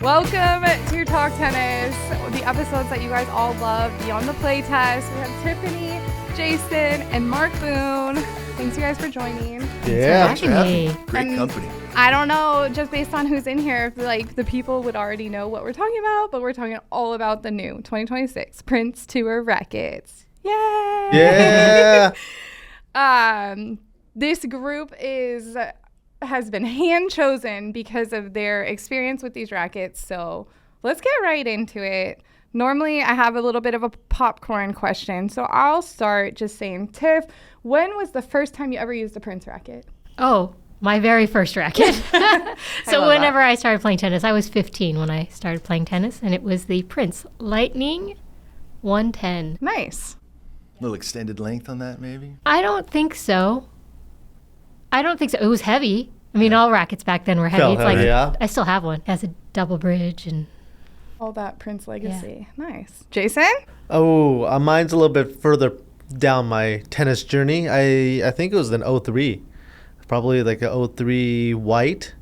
Welcome to Talk Tennis, the episodes that you guys all love, Beyond the Playtest. We have Tiffany, Jason, and Mark Boone. Thanks you guys for joining. Yeah, great company. I don't know, just based on who's in here, if like the people would already know what we're talking about, but we're talking all about the new 2026 Prince Tour Racquets. Yay! Yeah. This group has been hand chosen because of their experience with these rackets. So let's get right into it. Normally I have a little bit of a popcorn question. So I'll start just saying, Tiff, when was the first time you ever used a Prince racket? Oh, my very first racket. So whenever I started playing tennis, I was 15 when I started playing tennis, and it was the Prince Lightning 110. Nice. A little extended length on that, maybe? I don't think so. It was heavy. I mean, all rackets back then were heavy. Felt It's heavy, like yeah. I still have one. It has a double bridge and All that Prince legacy. Yeah. Nice. Jason? Oh, mine's a little bit further down my tennis journey. I think it was an 03. Probably like a 03 white,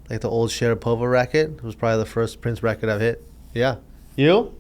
like the old Sharapova racket. It was probably the first Prince racket I've hit. Yeah. You?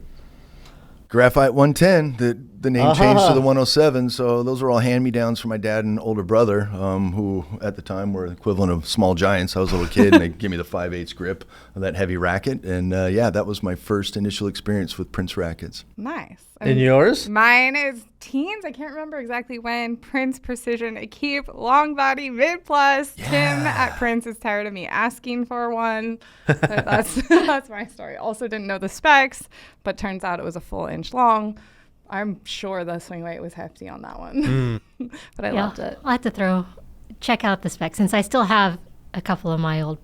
Graphite 110. The name changed to the 107. So those are all hand-me-downs from my dad and older brother, who at the time were the equivalent of small giants. I was a little kid, and they gave me the 5/8 grip of that heavy racket. And that was my first initial experience with Prince rackets. Nice. And yours? Mine is teens. I can't remember exactly when. Prince Precision Keep Long Body Mid Plus. Yeah. Tim at Prince is tired of me asking for one. That's my story. Also didn't know the specs, but turns out it was a full inch long. I'm sure the swing weight was hefty on that one, but I loved it. I'll have to check out the specs since I still have a couple of my old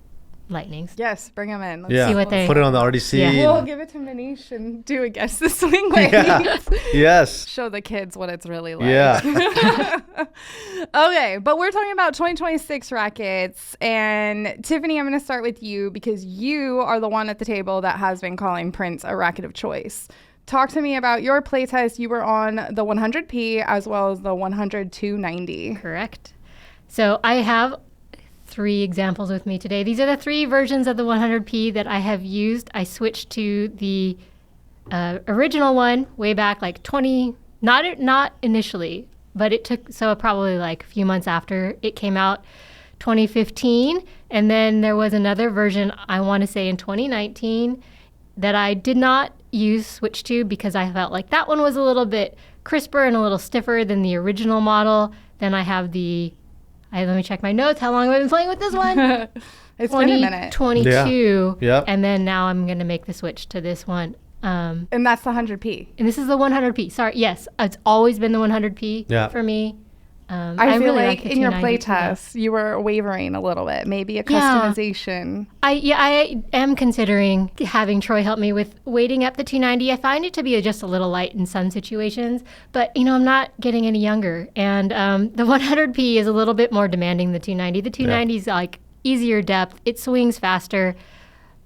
Lightnings. Yes, bring them in. See what they put it on the RDC. Yeah. We'll give it to Manish and do a guess the swing weight. Yeah. Yes. Show the kids what it's really like. Yeah. Okay, but we're talking about 2026 rackets. And Tiffany, I'm going to start with you because you are the one at the table that has been calling Prince a racket of choice. Talk to me about your playtest. You were on the 100p as well as the 100-290. Correct. So I have 3 examples with me today. These are the 3 versions of the 100p that I have used. I switched to the original one way back like 20, not initially, but it took, so probably like a few months after it came out, 2015. And then there was another version, I want to say in 2019, that I did not switch to because I felt like that one was a little bit crisper and a little stiffer than the original model. Then I have let me check my notes. How long have I been playing with this one? It's been a minute. 22. Yeah. And then now I'm going to make the switch to this one. And that's the 100p. And this is the 100p. Sorry. Yes. It's always been the 100p for me. I feel really like in your playtest, you were wavering a little bit. Maybe a customization. I am considering having Troy help me with weighting up the 290. I find it to be just a little light in some situations, but I'm not getting any younger. And the 100p is a little bit more demanding than the 290. The 290 is like easier depth. It swings faster,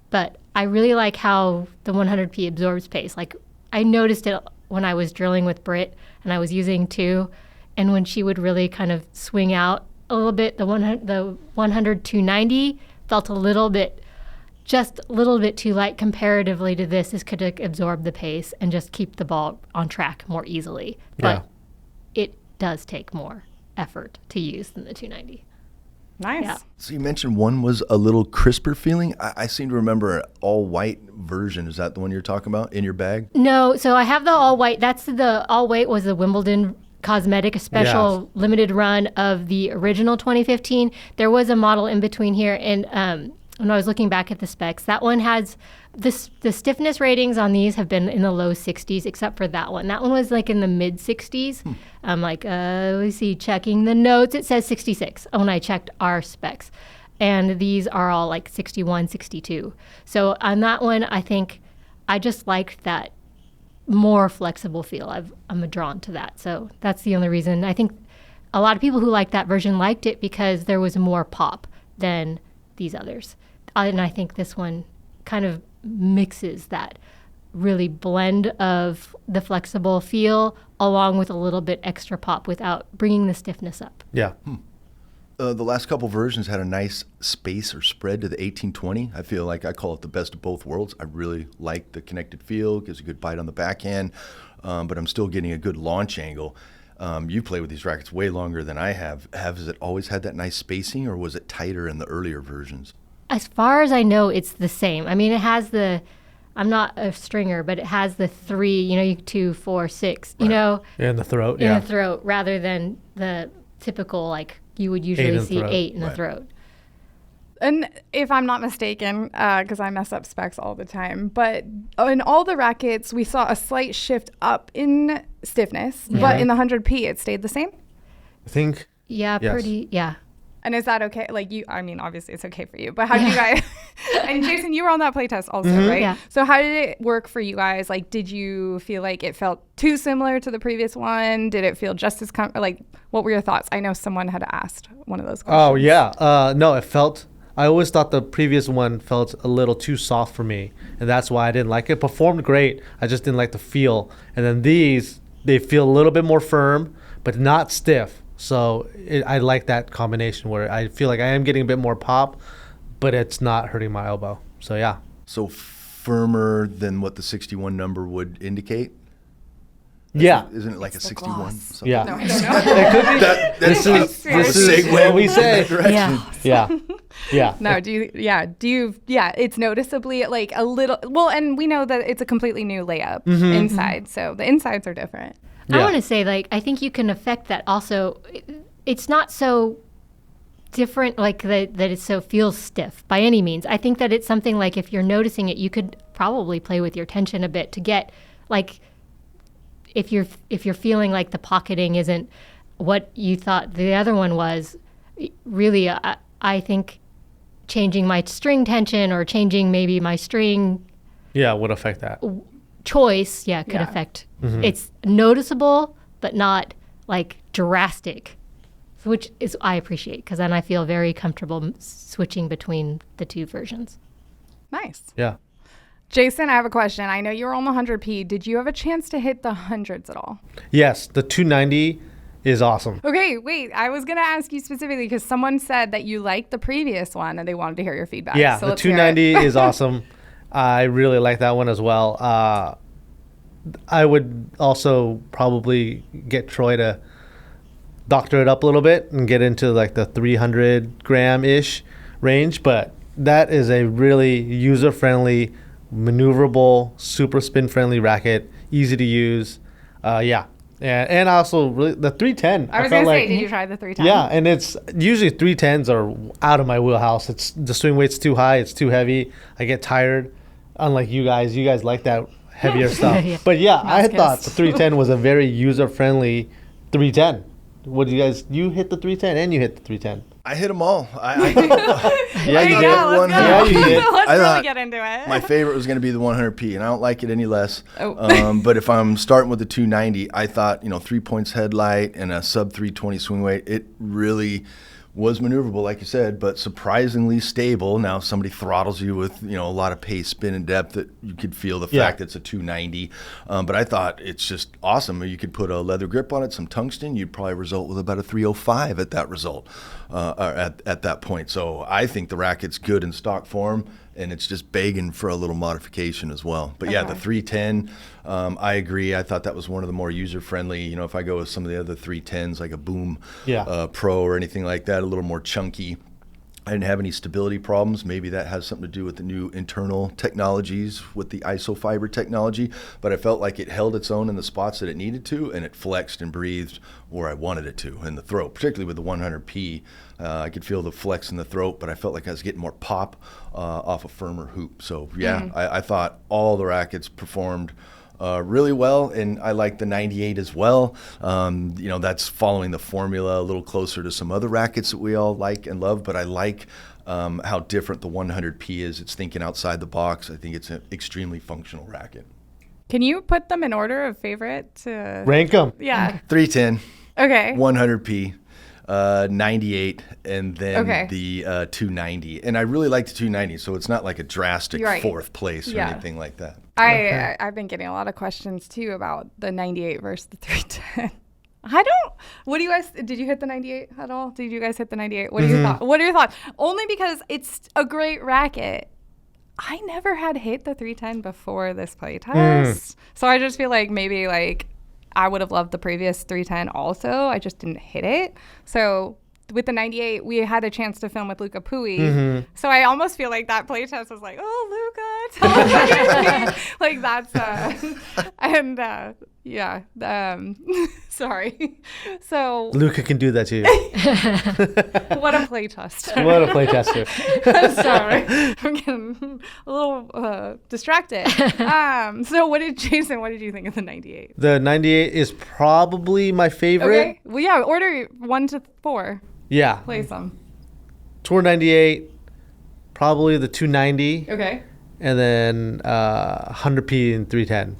but I really like how the 100p absorbs pace. Like I noticed it when I was drilling with Britt and I was using 2. And when she would really kind of swing out a little bit, the 100-290 felt just a little bit too light comparatively to this. This could absorb the pace and just keep the ball on track more easily. But it does take more effort to use than the 290. Nice. Yeah. So you mentioned one was a little crisper feeling. I seem to remember an all-white version. Is that the one you're talking about in your bag? No, so I have the all-white. The all-white was the Wimbledon Cosmetic, a special limited run of the original 2015. There was a model in between here, and when I was looking back at the specs, that one has the stiffness ratings on these have been in the low 60s, except for that one. That one was like in the mid 60s. I'm like, let's see, checking the notes. It says 66 when I checked our specs, and these are all like 61, 62. So on that one, I think I just liked that more flexible feel. I'm drawn to that. So that's the only reason. I think a lot of people who liked that version liked it because there was more pop than these others. And I think this one kind of mixes that really blend of the flexible feel along with a little bit extra pop without bringing the stiffness up. Yeah. the last couple versions had a nice space or spread to the 1820. I feel like I call it the best of both worlds. I really like the connected feel, gives a good bite on the backhand, but I'm still getting a good launch angle. You play with these rackets way longer than I have. Has it always had that nice spacing, or was it tighter in the earlier versions? As far as I know, it's the same. I mean, it has I'm not a stringer, but it has the 3, 2, 4, 6, in the throat, in the throat, rather than the typical, like, you would usually see 8 in the throat. And if I'm not mistaken, because I mess up specs all the time, but in all the rackets, we saw a slight shift up in stiffness, but in the 100p, it stayed the same? I think. Yeah, yes. pretty, yeah. And is that okay? Like, obviously it's okay for you, but how do you guys, and Jason, you were on that playtest also, right? Yeah. So how did it work for you guys? Like, did you feel like it felt too similar to the previous one? Did it feel just as, what were your thoughts? I know someone had asked one of those questions. Oh, yeah. No, I always thought the previous one felt a little too soft for me, and that's why I didn't like it. It performed great. I just didn't like the feel. And then these, they feel a little bit more firm, but not stiff. So I like that combination where I feel like I am getting a bit more pop, but it's not hurting my elbow. So, yeah. So firmer than what the 61 number would indicate? Yeah. Isn't it like It's a the 61? gloss. Something? No, Yeah. I don't know. This is segue what we say. Yeah. Yeah. No, it's noticeably like a little, well, and we know that it's a completely new layup inside, so the insides are different. I Yeah. want to say, like, I think you can affect that also. It's not so different, like, that it feels stiff by any means. I think that it's something like, if you're noticing it, you could probably play with your tension a bit to get, like, if you're feeling like the pocketing isn't what you thought the other one was, really, I think changing my string tension or changing maybe my string Yeah, would affect that. choice, could affect. It's noticeable, but not like drastic, which is I appreciate, because then I feel very comfortable switching between the two versions. Nice. Yeah. Jason, I have a question. I know you were on the 100p. Did you have a chance to hit the hundreds at all? Yes, the 290 is awesome. Okay, wait. I was going to ask you specifically because someone said that you liked the previous one and they wanted to hear your feedback. Yeah, so the let's hear it. 290 is awesome. I really like that one as well. I would also probably get Troy to doctor it up a little bit and get into like the 300 gram-ish range, but that is a really user-friendly, maneuverable, super spin-friendly racket, easy to use. Yeah. And also really the 310. I was going to say, did you try the 310? Yeah, and it's usually 310s are out of my wheelhouse. It's the swing weight's too high, it's too heavy. I get tired. Unlike you guys like that heavier stuff. Yeah. But yeah, I Masochist. thought the 310 was a very user-friendly 310. What do you guys? You hit the 310 and you hit the 310. I hit them all. Yeah, There you you did. go. Let's go. Yeah, you did. Let's I really thought get into it. My favorite was going to be the 100p, and I don't like it any less. Oh. But if I'm starting with the 290, I thought 3 points headlight and a sub 320 swing weight, it really was maneuverable, like you said, but surprisingly stable. Now, if somebody throttles you with a lot of pace, spin, and depth, that you could feel the fact that it's a 290. But I thought it's just awesome. You could put a leather grip on it, some tungsten. You'd probably result with about a 305 at that result, or at that point. So I think the racket's good in stock form, and it's just begging for a little modification as well. But yeah, the 310, I agree. I thought that was one of the more user-friendly. If I go with some of the other 310s, like a Boom Pro or anything like that, a little more chunky, I didn't have any stability problems. Maybe that has something to do with the new internal technologies with the isofiber technology, but I felt like it held its own in the spots that it needed to, and it flexed and breathed where I wanted it to in the throat, particularly with the 100p. I could feel the flex in the throat, but I felt like I was getting more pop off a firmer hoop. So yeah, I thought all the rackets performed really well, and I like the 98 as well. That's following the formula a little closer to some other rackets that we all like and love, but I like how different the 100p is. It's thinking outside the box. I think it's an extremely functional racket. Can you put them in order of favorite to Rank them. Yeah. 310, Okay. 100p, 98, and then the 290. And I really like the 290, so it's not like a drastic fourth place or anything like that. I've been getting a lot of questions too about the 98 versus the 310. I don't. What do you guys? Did you hit the 98 at all? Did you guys hit the 98? What are your thoughts? What are your thoughts? Only because it's a great racket. I never had hit the 310 before this playtest, so I just feel like maybe like I would have loved the previous 310 also. I just didn't hit it. So with the 98, we had a chance to film with Luca Pui. So I almost feel like that playtest was like, oh, Luca, tell us what you're doing. Like that's, sorry. So Luca can do that too. what a playtest. What a playtester. I'm sorry. I'm getting a little distracted. So what did you think of the 98? The 98 is probably my favorite. Okay. Well, yeah, order 1 to 4. Yeah. Play some. Tour 98, probably the 290. Okay. And then 100p and 310.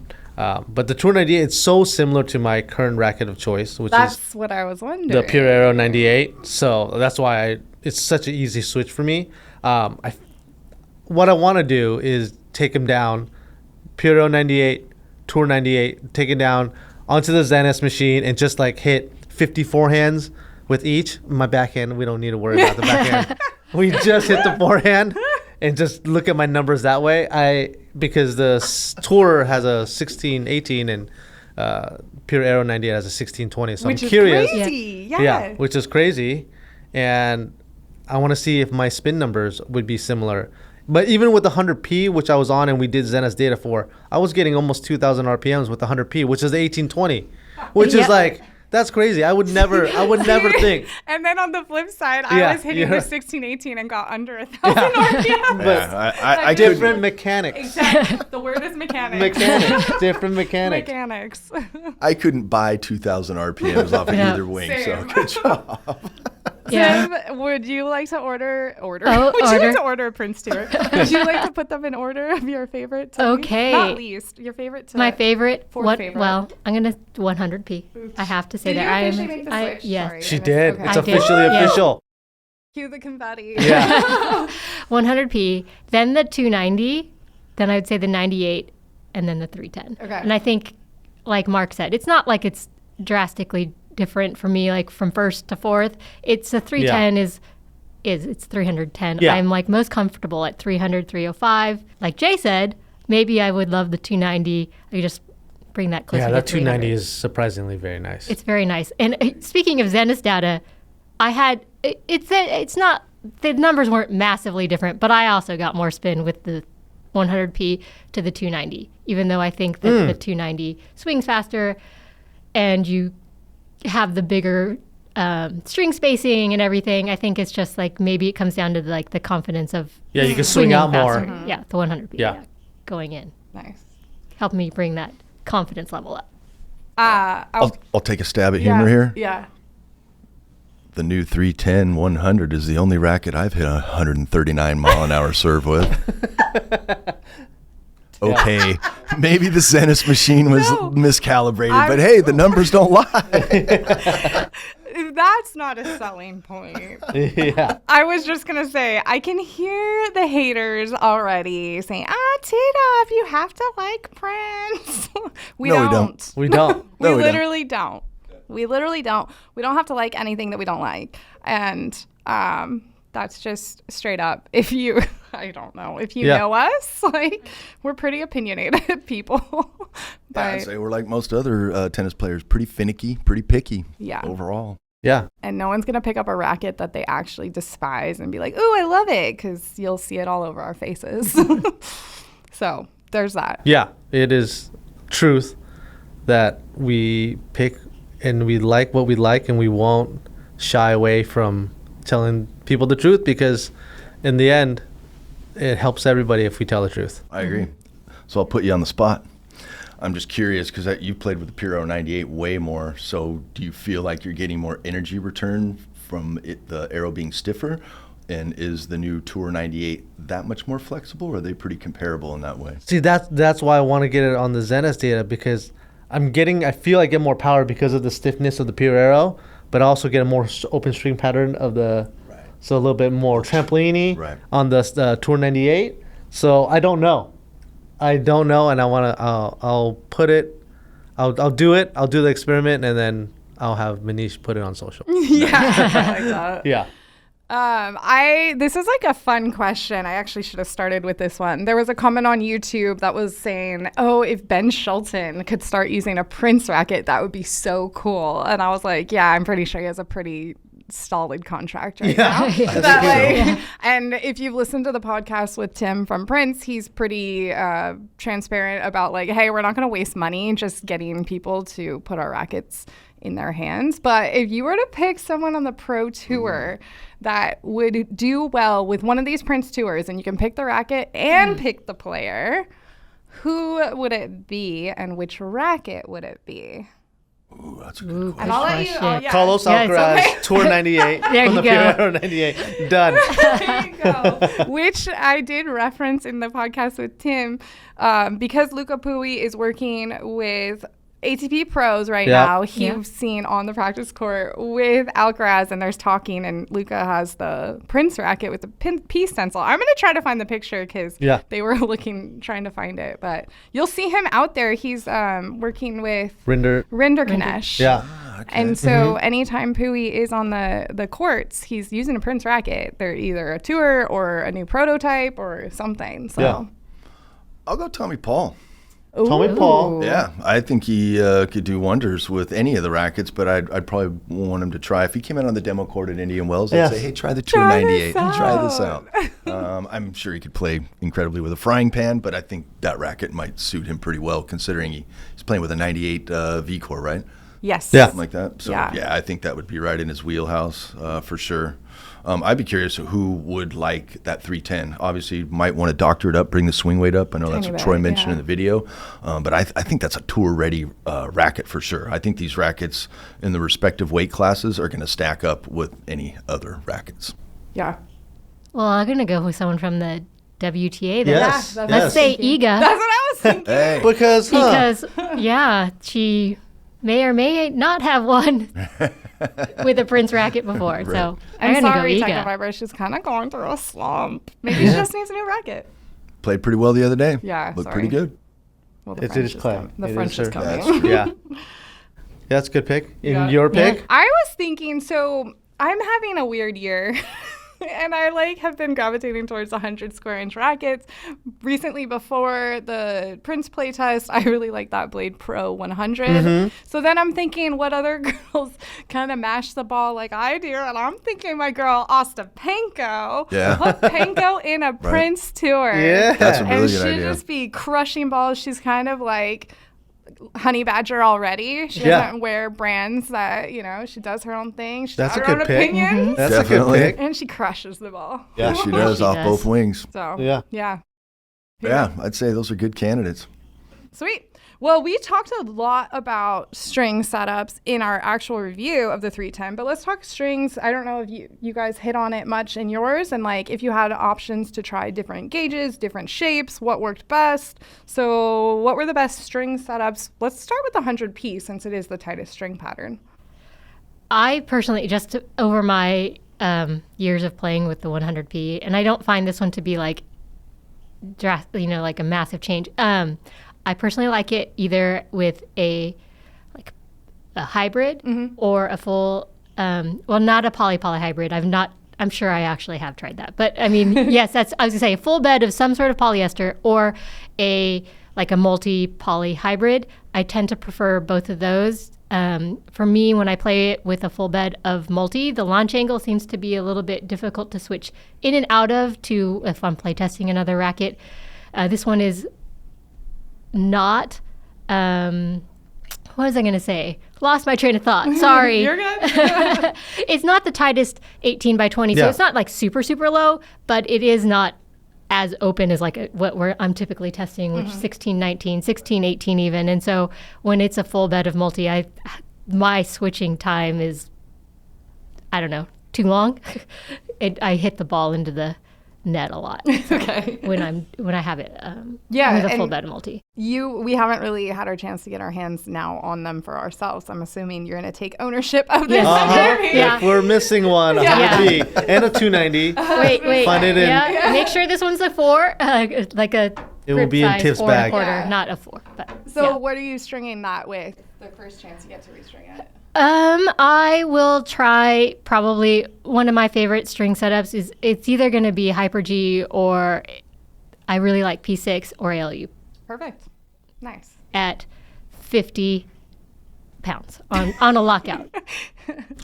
But the Tour 98, it's so similar to my current racket of choice, which is That's what I was wondering. the Pure Aero 98. So that's why it's such an easy switch for me. What I want to do is take them down, Pure Aero 98, Tour 98, take it down onto the Zenith machine and just like hit 50 forehands with each. My backhand, we don't need to worry about the backhand. We just hit the forehand and just look at my numbers that way. Because the Tour has a 16-18 and Pure Aero 98 has a 16-20. So Which I'm is curious. crazy. Yeah. Which is crazy. And I want to see if my spin numbers would be similar. But even with the 100p, which I was on and we did Zenith's data for, I was getting almost 2,000 RPMs with the 100p, which is the 1820, which is like, that's crazy. I would never think. And then on the flip side, I was hitting the 16-18 and got under 1,000 RPM. But I different mechanics. Exactly. The word is mechanics. Different mechanics. Mechanics. I couldn't buy 2,000 RPMs off of either wing, so Same. good job. Yeah. Tim, would you like to order? Oh, would you like order. to order a Prince tour? Would you like to put them in order of your favorite? To Okay. Not least, your favorite. To My favorite. Fourth favorite. Well, I'm gonna 100p. I have to say Did that you I officially make the switch? Yes. Sorry, She I missed- did. okay. It's I did. officially Yeah. official. Cue the confetti. Yeah. 100p, then the 290, then I would say the 98, and then the 310. Okay. And I think, like Mark said, it's not like it's drastically different for me, like from first to fourth. It's a 310 it's 310. Yeah. I'm like most comfortable at 300, 305. Like Jay said, maybe I would love the 290. I just bring that closer Yeah, to that 290 300. is surprisingly very nice. It's very nice. And speaking of Zenith data, I had it's not the numbers weren't massively different, but I also got more spin with the 100p to the 290, even though I think that the 290 swings faster and you have the bigger string spacing and everything. I think it's just like maybe it comes down to like the confidence of Yeah, you can swing swinging out more. faster. Yeah, the 100p. Yeah. Going in, Nice. help me bring that confidence level up. I'll take a stab at humor here. Yeah. The new 310 100 is the only racket I've hit a 139 mile an hour serve with. Okay, maybe the Zenith machine was miscalibrated, but hey, the numbers don't lie. That's not a selling point. Yeah. I was just going to say, I can hear the haters already saying, T-Dub, you have to like Prince. We No, we don't. don't. We don't. No, we don't. literally don't. We literally don't. We don't have to like anything that we don't like. And that's just straight up. If you, I don't know, if you know us, like, we're pretty opinionated people. Yeah, I'd But, say we're like most other tennis players, pretty finicky, pretty picky Yeah. overall. Yeah. and no one's going to pick up a racket that they actually despise and be like, ooh, I love it, because you'll see it all over our faces. So there's that. Yeah. It is truth that we pick and we like what we like and we won't shy away from telling people the truth because in the end, it helps everybody if we tell the truth. I agree. So I'll put you on the spot. I'm just curious because you've played with the Puro 98 way more. So do you feel like you're getting more energy return from the arrow being stiffer? And is the new Tour 98 that much more flexible, or are they pretty comparable in that way? See, that's why I want to get it on the Zenith data because I feel I get more power because of the stiffness of the Pure Arrow, but I also get a more open string pattern of the, so a little bit more trampoline-y on the Tour 98. So I don't know. And I want to, I'll put it, I'll do it, I'll do the experiment, and then I'll have Manish put it on social. Yeah, I like that. Yeah. This is like a fun question. I actually should have started with this one. There was a comment on YouTube that was saying, "Oh, if Ben Shelton could start using a Prince racket, that would be so cool." And I was like, "Yeah, I'm pretty sure he has a pretty solid contract right now." And if you've listened to the podcast with Tim from Prince, he's pretty transparent about like, "Hey, we're not going to waste money just getting people to put our rackets in their hands." But if you were to pick someone on the pro tour that would do well with one of these Prince tours, and you can pick the racket and pick the player, who would it be and which racket would it be? Ooh, that's a good question. And I'll let you. Carlos Alcaraz, Tour 98. There from you the go. Tour 98. Done. There you go. Which I did reference in the podcast with Tim, because Luca Pui is working with ATP pros right now. He's seen on the practice court with Alcaraz, and there's talking, and Luca has the Prince racket with the peace stencil. I'm going to try to find the picture because they were trying to find it, but you'll see him out there. He's working with Rinder Ganesh. Yeah. Okay. And so anytime Pui is on the courts, he's using a Prince racket. They're either a tour or a new prototype or something. So I'll go Tommy Paul. Tommy Paul. Yeah, I think he could do wonders with any of the rackets, but I'd probably want him to try. If he came in on the demo court at Indian Wells, I'd say, hey, try the Tour 98 and try this out. I'm sure he could play incredibly with a frying pan, but I think that racket might suit him pretty well considering he's playing with a 98 V-Core, right? Yes. Yeah. Something like that. So, yeah, I think that would be right in his wheelhouse for sure. I'd be curious who would like that 310. Obviously, you might want to doctor it up, bring the swing weight up. I know that's what Troy mentioned in the video. But I think that's a tour-ready racket for sure. I think these rackets in the respective weight classes are going to stack up with any other rackets. Yeah. Well, I'm going to go with someone from the WTA then. Yes. Let's say Iga. That's what I was thinking. Hey. Because, she may or may not have won with a Prince racket before. Right. So I'm going to go Iga. Technofiber, she's kind of going through a slump. Maybe she just needs a new racket. Played pretty well the other day. Yeah, Looked pretty good. Well, it is coming. The French is coming. Yeah. That's a good pick. Your pick? I was thinking, so I'm having a weird year. And I have been gravitating towards 100 square inch rackets. Recently, before the Prince playtest, I really like that Blade Pro 100. So then I'm thinking, what other girls kind of mash the ball like I do? And I'm thinking my girl Ostapenko. Yeah. Put Penko in a Prince tour. Yeah. That's a really and good idea. she'd just be crushing balls. She's kind of like Honey Badger already. She doesn't wear brands that, she does her own thing. She's got her own opinions. That's a good pick. And she crushes the ball. Yeah, she does off both wings. So, Yeah, I'd say those are good candidates. Sweet. Well, we talked a lot about string setups in our actual review of the 310, but let's talk strings. I don't know if you guys hit on it much in yours, and if you had options to try different gauges, different shapes, what worked best. So what were the best string setups? Let's start with the 100P since it is the tightest string pattern. I personally, just over my years of playing with the 100P, and I don't find this one to be like a massive change. I personally like it either with a hybrid or a full, not a poly hybrid. I'm sure I actually have tried that. But I mean, yes, I was gonna say a full bed of some sort of polyester or a multi-poly hybrid. I tend to prefer both of those. For me, when I play it with a full bed of multi, the launch angle seems to be a little bit difficult to switch in and out of to if I'm playtesting another racket. This one is not, what was I going to say? Lost my train of thought. Sorry. You're good. It's not the tightest 18 by 20, so it's not super, super low, but it is not as open as I'm typically testing, which is 16, 19, 16, 18 even. And so when it's a full bed of multi, my switching time is, I don't know, too long. I hit the ball into the net a lot. Okay. When I have it with a full bed of multi. We haven't really had our chance to get our hands now on them for ourselves. I'm assuming you're going to take ownership of this. If we're missing one, a 100P and a 290. Wait. Find it in. Make sure this one's a 4, It will be in Tiff's bag. Not a 4. But, so what are you stringing that with the first chance you get to restring it? I will try probably one of my favorite string setups is it's either going to be Hyper G or I really like P6 or ALU Perfect. Nice. at 50 pounds on a lockout.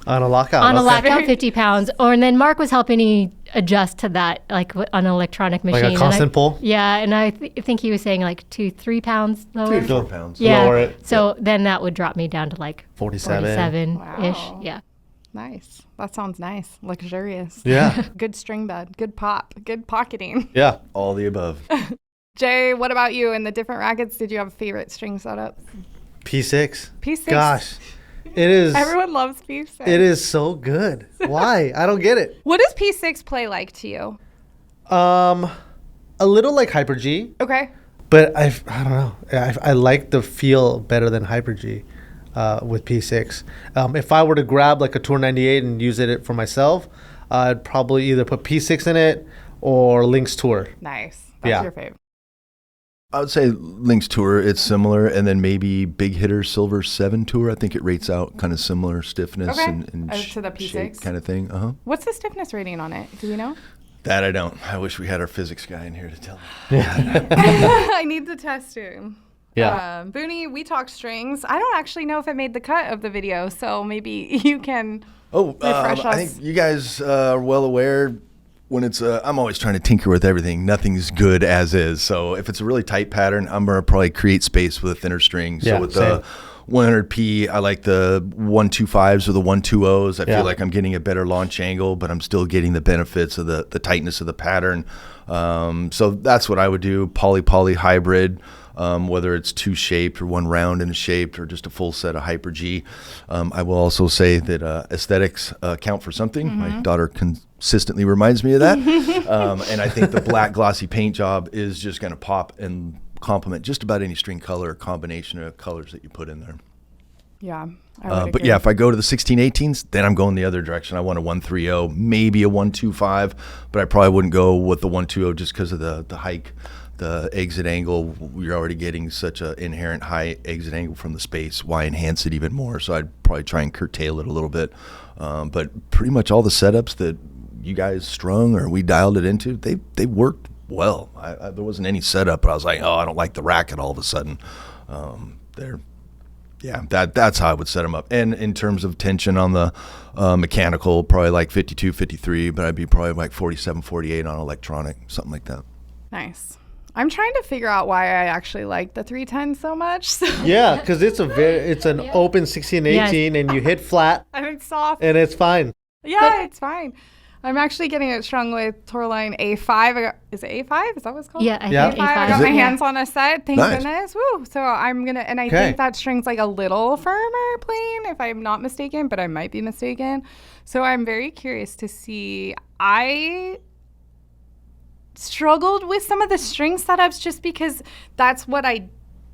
On a lockout. On a okay. lockout, 50 pounds. And then Mark was helping me adjust to that, like on an electronic machine. Like a constant pull? Yeah, and I think he was saying like 2-3 pounds lower. 2 to 4 pounds. Yeah. Lower it. So then that would drop me down to like 47. 47-ish. Wow. Yeah. Nice. That sounds nice. Luxurious. Yeah. Good string bed. Good pop. Good pocketing. Yeah. All the above. Jay, what about you? In the different rackets, did you have a favorite string setup? P6. P6. Gosh. It is. Everyone loves P6. It is so good. Why? I don't get it. What does P6 play like to you? A little like Hyper G, Okay. but I don't know. I like the feel better than Hyper G with P6. If I were to grab like a Tour 98 and use it for myself, I'd probably either put P6 in it or Lynx Tour. Nice. That's Yeah. your favorite. I would say Lynx Tour, it's similar, and then maybe Big Hitter Silver 7 Tour. I think it rates out kind of similar stiffness Okay. and To the P6? shape kind of thing. What's the stiffness rating on it? Do we know? That I don't. I wish we had our physics guy in here to tell me. I need the test him. Yeah. Booney, we talked strings. I don't actually know if it made the cut of the video, so maybe you can refresh us. I think you guys are well aware when it's I'm always trying to tinker with everything. Nothing's good as is. So if it's a really tight pattern, I'm going to probably create space with a thinner string. Yeah, so with same. the 100P, I like the 125s or the 120s. I Yeah. feel like I'm getting a better launch angle, but I'm still getting the benefits of the tightness of the pattern. So that's what I would do. Poly hybrid. Whether it's 2 shaped or 1 round and shaped or just a full set of Hyper G. I will also say that aesthetics count for something. Mm-hmm. My daughter consistently reminds me of that. And I think the black glossy paint job is just going to pop and complement just about any string color or combination of colors that you put in there. Yeah. I would But agree. yeah, if I go to the 1618s, then I'm going the other direction. I want a 130, maybe a 125, but I probably wouldn't go with the 120 just because of the hike. The exit angle, you're already getting such an inherent high exit angle from the space. Why enhance it even more? So I'd probably try and curtail it a little bit. But pretty much all the setups that you guys strung or we dialed it into, they worked well. There wasn't any setup, but I was like, oh, I don't like the racket all of a sudden. That's how I would set them up. And in terms of tension on the mechanical, probably like 52, 53, but I'd be probably like 47, 48 on electronic, something like that. Nice. I'm trying to figure out why I actually like the 310 so much. So. Yeah, because it's an open 1618 and you hit flat And it's soft. and it's fine. Yeah, it's fine. I'm actually getting it strung with Tourline A5. Is it A5? Is that what it's called? Yeah, I Yeah. think A5. I got A5. my hands on a set. Thank Nice. goodness. Woo. So I'm going to, and I Okay. think that string's like a little firmer plain, if I'm not mistaken, but I might be mistaken. So I'm very curious to see. I struggled with some of the string setups just because that's what I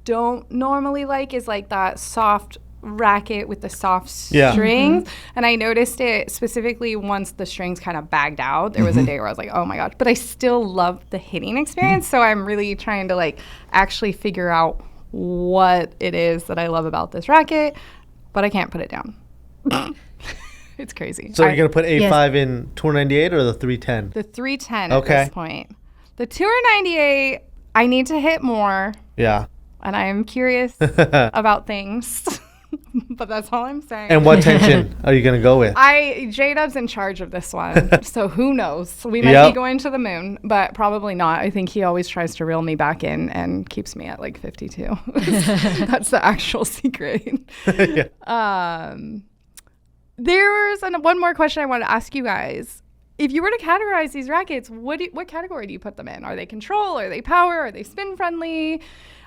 don't normally like is like that soft racket with the soft Yeah. strings. And I noticed it specifically once the strings kind of bagged out. There was a day where I was like, oh my gosh, but I still love the hitting experience. So I'm really trying to like actually figure out what it is that I love about this racket, but I can't put it down. It's crazy. So you're going to put Yes. A5 in Tour 98 or the 310? The 310 Okay. at this point. The Tour 98, I need to hit more, Yeah. and I am curious about things. But that's all I'm saying. And what tension are you going to go with? J-Dub's in charge of this one, so who knows? We might Yep. be going to the moon, but probably not. I think he always tries to reel me back in and keeps me at like 52. That's the actual secret. Yeah. There's one more question I want to ask you guys. If you were to categorize these rackets, what category do you put them in? Are they control? Are they power? Are they spin friendly?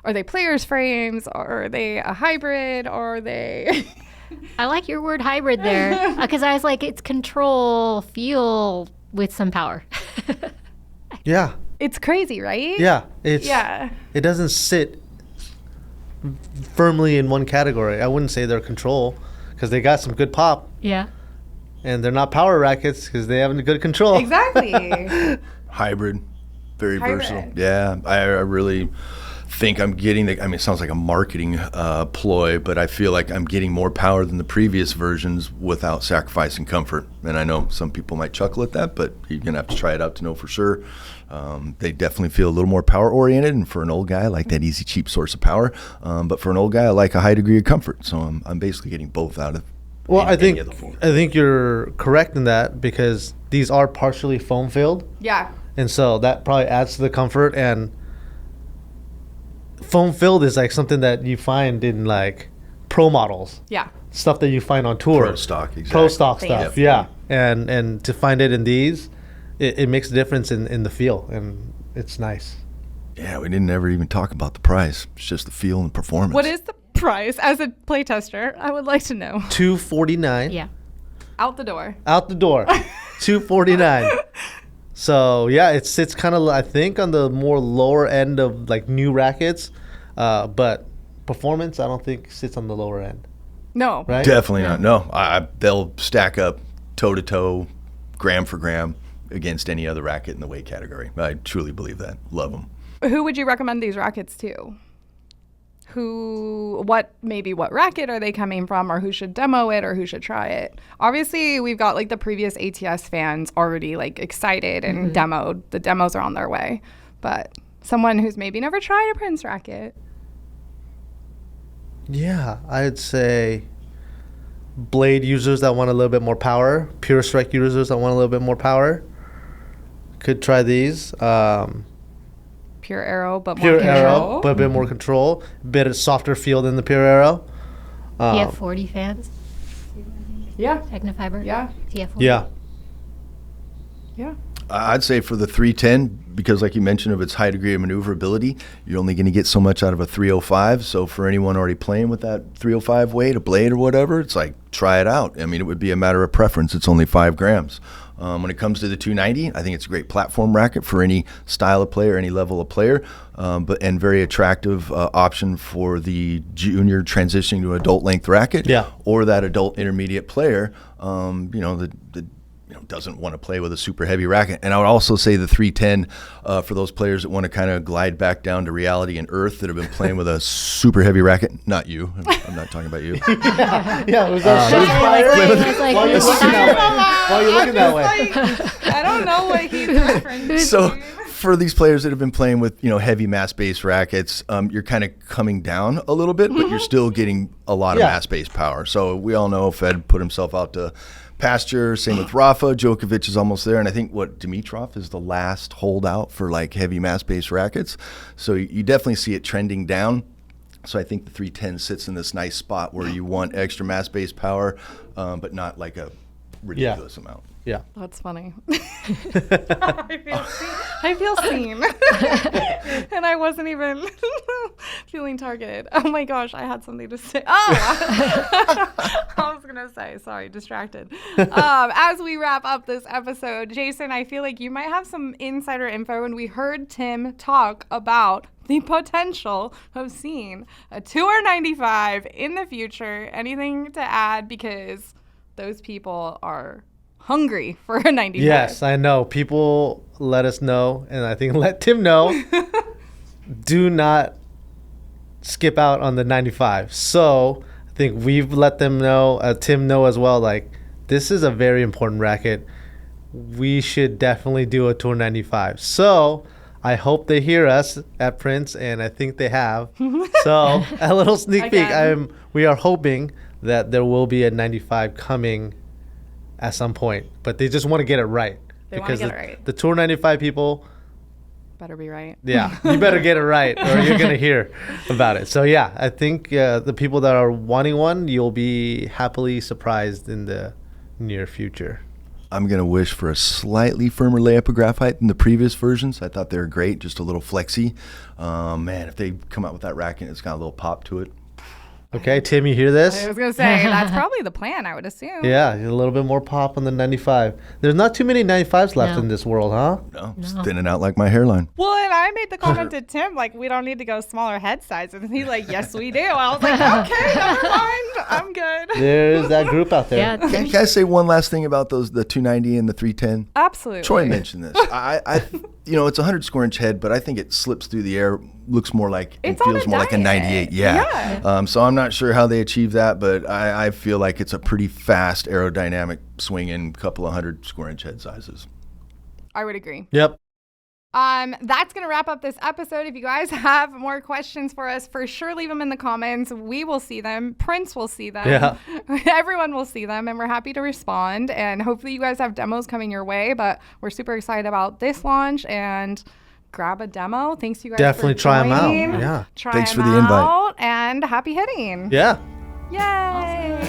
Are they players frames? Or are they a hybrid? Or are they? I like your word hybrid there because I was like, it's control, feel with some power. Yeah. It's crazy, right? Yeah. Yeah. It doesn't sit firmly in one category. I wouldn't say they're control because they got some good pop, Yeah. and they're not power rackets because they have good control. Exactly. Hybrid, very Hybrid. versatile. Yeah, I really think I'm getting it sounds like a marketing ploy, but I feel like I'm getting more power than the previous versions without sacrificing comfort. And I know some people might chuckle at that, but you're going to have to try it out to know for sure. They definitely feel a little more power oriented, and for an old guy, I like that easy, cheap source of power. But for an old guy, I like a high degree of comfort. So I'm basically getting both out of. Well, I think you're correct in that, because these are partially foam filled. Yeah. And so that probably adds to the comfort. And foam filled is like something that you find in like pro models. Yeah. Stuff that you find on tour. Pro stock, exactly. Pro stock Thanks. stuff, yeah. And to find it in these, it makes a difference in the feel, and it's nice. Yeah, we didn't ever even talk about the price. It's just the feel and performance. What is the price as a playtester? I would like to know. $249. Yeah. Out the door. Out the door. $249. So yeah, it sits kind of, I think, on the more lower end of like new rackets, but performance I don't think sits on the lower end. No. Right? Definitely not. No, they'll stack up toe to toe, gram for gram against any other racket in the weight category. I truly believe that. Love them. Who would you recommend these rackets to? What racket are they coming from, or who should demo it, or who should try it? Obviously, we've got like the previous ATS fans already like excited and demoed. The demos are on their way. But someone who's maybe never tried a Prince racket. Yeah, I'd say blade users that want a little bit more power, pure strike users that want a little bit more power could try these. Pure arrow, but Pure more control. arrow, but a bit more control. Bit of softer feel than the pure arrow. TF40 fans, Yeah. Technofiber. Yeah. TF40. Yeah. Yeah. I'd say for the 310, because like you mentioned, of its high degree of maneuverability, you're only going to get so much out of a 305. So for anyone already playing with that 305 weight, a blade or whatever, it's like, try it out. I mean, it would be a matter of preference. It's only 5 grams. When it comes to the 290, I think it's a great platform racket for any style of player, any level of player, and very attractive option for the junior transitioning to adult length racket, or that adult intermediate player, that doesn't want to play with a super heavy racket. And I would also say the 310 for those players that want to kind of glide back down to reality and earth, that have been playing with a super heavy racket. Not you. I'm not talking about you. Yeah, was that while you're looking that way? I don't know what he's referring So to. for these players that have been playing with heavy mass-based rackets, you're kind of coming down a little bit, but you're still getting a lot of mass-based power. So we all know Fed put himself out to pasture. Same with Rafa. Djokovic is almost there, and I think Dimitrov is the last holdout for like heavy mass-based rackets. So you definitely see it trending down. So I think the 310 sits in this nice spot where you want extra mass-based power, but not like a ridiculous amount. Yeah. That's funny. I feel seen. And I wasn't even feeling targeted. Oh my gosh, I had something to say. I was going to say, sorry, distracted. As we wrap up this episode, Jason, I feel like you might have some insider info, and we heard Tim talk about the potential of seeing a Tour 95 in the future. Anything to add? Because those people are hungry for a 95. Yes, I know. People let us know, and I think let Tim know. Do not skip out on the 95. So I think we've let them know, Tim know as well, like, this is a very important racket. We should definitely do a Tour 95. So I hope they hear us at Prince, and I think they have. So a little sneak peek. We are hoping that there will be a 95 coming at some point, but they just want to get it right. They want to get it right. The Tour 95 people better be right. Yeah, you better get it right, or you're gonna hear about it. So yeah, I think the people that are wanting one, you'll be happily surprised in the near future. I'm gonna wish for a slightly firmer layup of graphite than the previous versions. I thought they were great, just a little flexy. Man, if they come out with that racket, it's got a little pop to it. Okay, Tim, you hear this? I was going to say, that's probably the plan, I would assume. Yeah, a little bit more pop on the 95. There's not too many 95s left in this world, huh? No, it's thinning out like my hairline. Well, and I made the comment to Tim, like, we don't need to go smaller head sizes. And he's like, yes, we do. I was like, okay, never mind. I'm good. There's that group out there. Yeah. Can I say one last thing about the 290 and the 310? Absolutely. Troy mentioned this. it's a 100 square inch head, but I think it slips through the air, looks more like, It's it feels on a more like a diet. 98. Yeah. So I'm not sure how they achieve that, but I feel like it's a pretty fast aerodynamic swing in a couple of 100 square inch head sizes. I would agree. Yep. That's going to wrap up this episode. If you guys have more questions for us, for sure leave them in the comments. We will see them. Prince will see them. Yeah. Everyone will see them, and we're happy to respond. And hopefully you guys have demos coming your way, but we're super excited about this launch, and grab a demo. Thanks you guys Definitely for try them out. joining. Yeah. Try Thanks them for the invite. out, and happy hitting. Yeah. Yay.